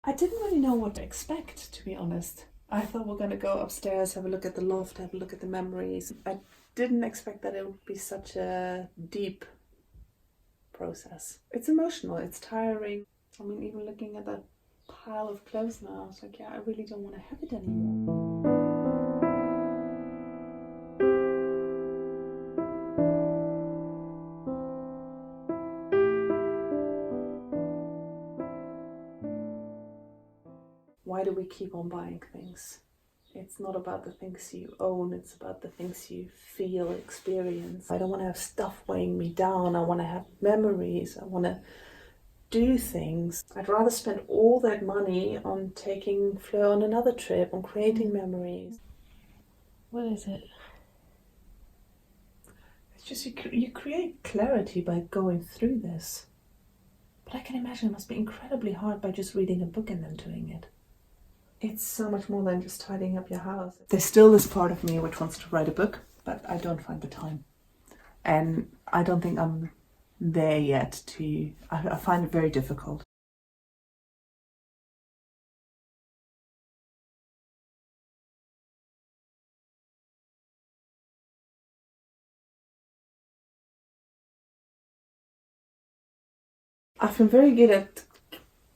I didn't really know what to expect, to be honest. I thought we're going to go upstairs, have a look at the loft, have a look at the memories. I didn't expect that it would be such a deep process. It's emotional, it's tiring. I mean, even looking at that pile of clothes now, I was like, yeah, I really don't want to have it anymore. Why do we keep on buying things? It's not about the things you own, it's about the things you feel, experience. I don't want to have stuff weighing me down. I want to have memories. I want to do things. I'd rather spend all that money on taking Fleur on another trip, on creating memories. What is it? It's just you create clarity by going through this. But I can imagine it must be incredibly hard by just reading a book and then doing it. It's so much more than just tidying up your house. There's still this part of me which wants to write a book, but I don't find the time. And I don't think I'm there yet I find it very difficult. I've been very good at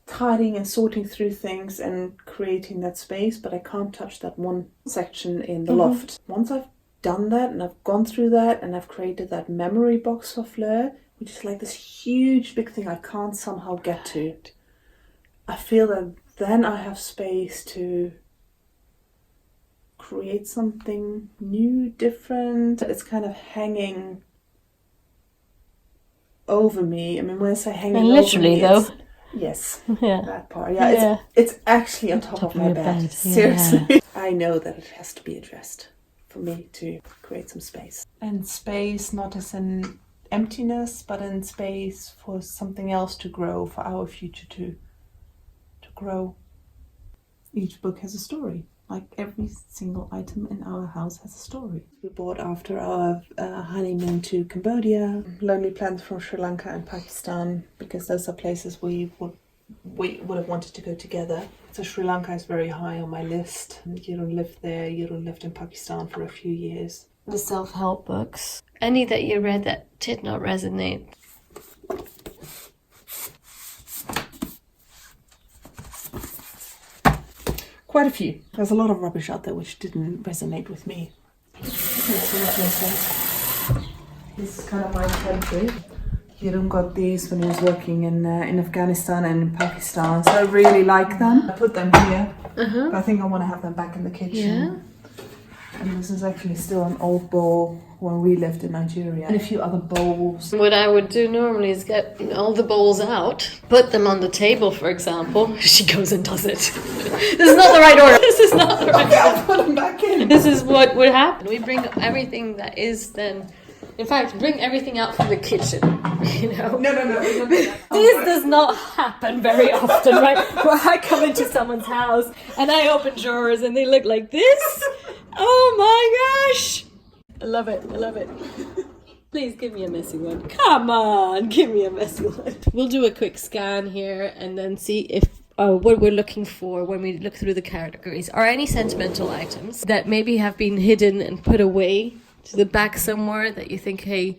tidying and sorting through things and creating that space, but I can't touch that one section in the loft. Once I've done that and I've gone through that and I've created that memory box for Fleur, which is like this huge big thing I can't somehow get to, I feel that then I have space to create something new, different. It's kind of hanging over me. I mean, when I say hanging and literally over me, though. Yes, Yeah. that part. Yeah, it's actually on top of my bed. Seriously. Yeah. I know that it has to be addressed for me to create some space. And space not as an emptiness, but in space for something else to grow, for our future to grow. Each book has a story. Like every single item in our house has a story. We bought after our honeymoon to Cambodia, Lonely Plants from Sri Lanka and Pakistan, because those are places we would have wanted to go together. So Sri Lanka is very high on my list. Jeroen lived there, Jeroen lived in Pakistan for a few years. The self-help books. Any that you read that did not resonate? Quite a few. There's a lot of rubbish out there which didn't resonate with me. This is kind of my country. Jeroen got these when he was working in Afghanistan and in Pakistan, so I really like them. I put them here, but I think I want to have them back in the kitchen. Yeah. And this is actually still an old bowl when we lived in Nigeria. And a few other bowls. What I would do normally is get all the bowls out, put them on the table, for example. She goes and does it. This is not the right order. This is not the right order. I'll put them back in. This is what would happen. We bring everything that is then... In fact, bring everything out from the kitchen, you know? No. This does not happen very often, right? Where I come into someone's house and I open drawers and they look like this. Oh my gosh! I love it. Please give me a messy one. Come on, give me a messy one. We'll do a quick scan here and then see if what we're looking for when we look through the categories. Are any sentimental items that maybe have been hidden and put away to the back somewhere that you think, hey,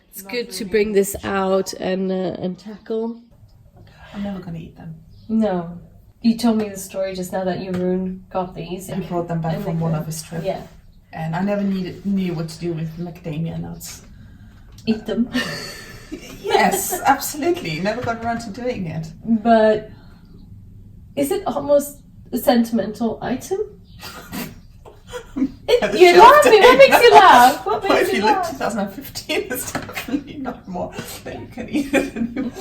it's good to bring this out and tackle? I'm never going to eat them. No. You told me the story just now that Jeroen got these. He brought them back from one of his trips. Yeah. And I never knew what to do with macadamia nuts. Eat them. Yes, absolutely. Never got around to doing it. But is it almost a sentimental item? You're laughing. What makes you laugh? What makes if you look, laugh? 2015 is definitely not more that you can eat it anymore.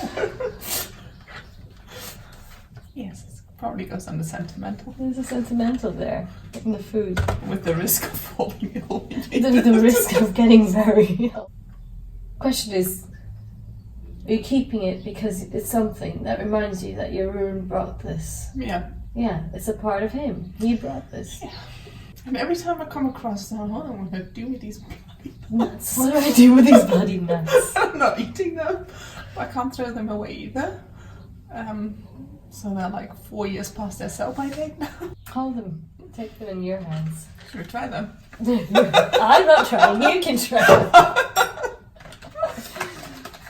Yes, it probably goes under sentimental. There's a sentimental there in the food. With the risk of falling ill. The risk of getting very ill. Question is, are you keeping it because it's something that reminds you that Jeroen brought this? Yeah. Yeah, it's a part of him. He brought this. Yeah. And every time I come across them, what am I going to do with these bloody nuts? What do I do with these bloody nuts? I'm not eating them. I can't throw them away either. So they're like 4 years past their sell-by date now. Hold them. Take them in your hands. Should we try them? I'm not trying. You can try.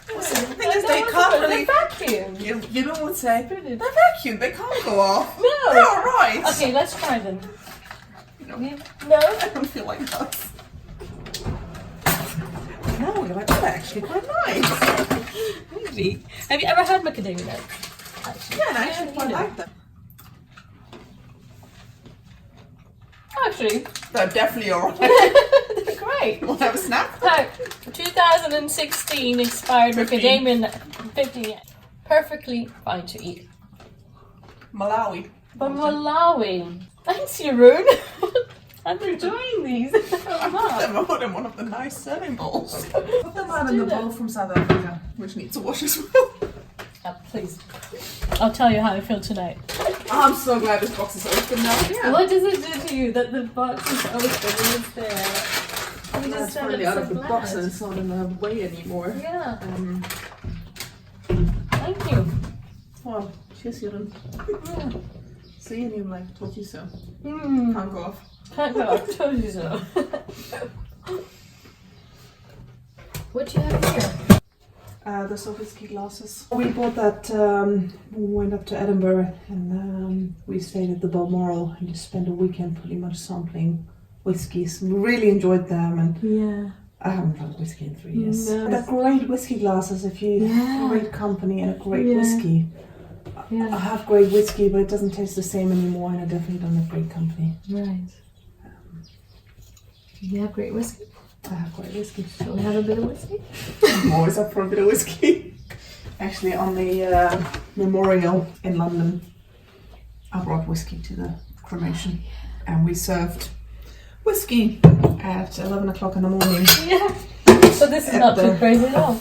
The thing is, they can't really vacuum. You know what say? They're vacuum. They can't go off. No. They're all right. Okay, let's try them. No. No. I don't feel like that. No, you're like, they're actually quite nice. Really? Have you ever had macadamia nuts? Actually, Yeah, and I actually quite like them. Actually, They're definitely all right. they're great. We'll have a snack. No, 2016 expired 15. macadamia nut. 15. Perfectly fine to eat. Malawi. From Malawi. Thanks, Jeroen. I'm enjoying these so I much. put them in one of the nice serving bowls. Put them out in the bowl from South Africa, which needs to wash as well. Please. I'll tell you how I feel tonight. I'm so glad this box is open now. Yeah. What does it do to you that the box is open and it's there? You That's just said finally it's out so of the glad. box and it's not in the way anymore. Yeah. Thank you. Well, cheers, Jeroen. Mm. See, and you're like, told you so. Mm. Can't go off. Can't go. I told you so. What do you have here? The whiskey glasses. We bought that when we went up to Edinburgh and we stayed at the Balmoral and just spent a weekend pretty much sampling whiskies. We really enjoyed them and Yeah. I haven't drunk whiskey in 3 years. No. They're great whiskey glasses if you have great company and a great whiskey. Yeah. I have great whiskey but it doesn't taste the same anymore and I definitely don't have great company. Right. You have great whiskey? I have great whiskey. Shall we have a bit of whiskey? I'm always up for a bit of whiskey. Actually, on the memorial in London, I brought whiskey to the cremation, and we served whiskey at 11 o'clock in the morning. Yeah. So this is not too crazy at all.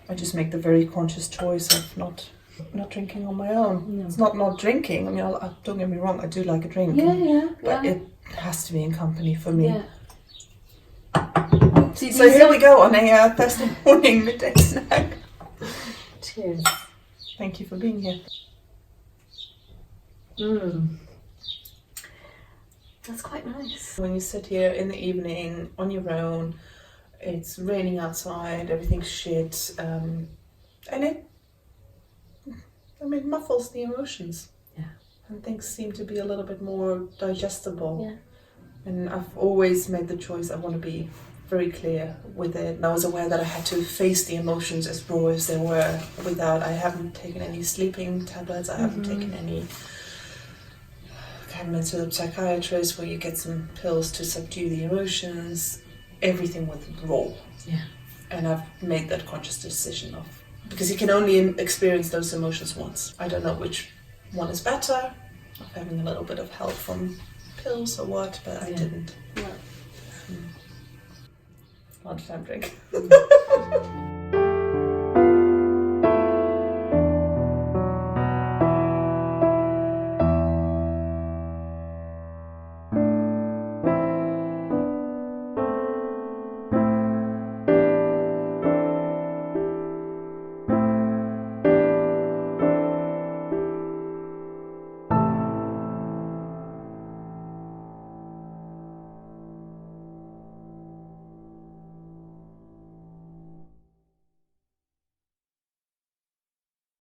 I just make the very conscious choice of not drinking on my own. No. It's not drinking. I mean, don't get me wrong, I do like a drink. Yeah. But it has to be in company for me. Yeah. So here we go on a Thursday morning midday snack. Cheers. Thank you for being here. That's quite nice. When you sit here in the evening on your own, it's raining outside, everything's shit, and it muffles the emotions. Yeah. And things seem to be a little bit more digestible. Yeah. And I've always made the choice, I want to be very clear with it. And I was aware that I had to face the emotions as raw as they were I haven't taken any sleeping tablets, I haven't taken any, I haven't been to a psychiatrist where you get some pills to subdue the emotions. Everything was raw. Yeah. And I've made that conscious decision because you can only experience those emotions once. I don't know which one is better, of having a little bit of help from pills or what, but I didn't. Lunchtime drink.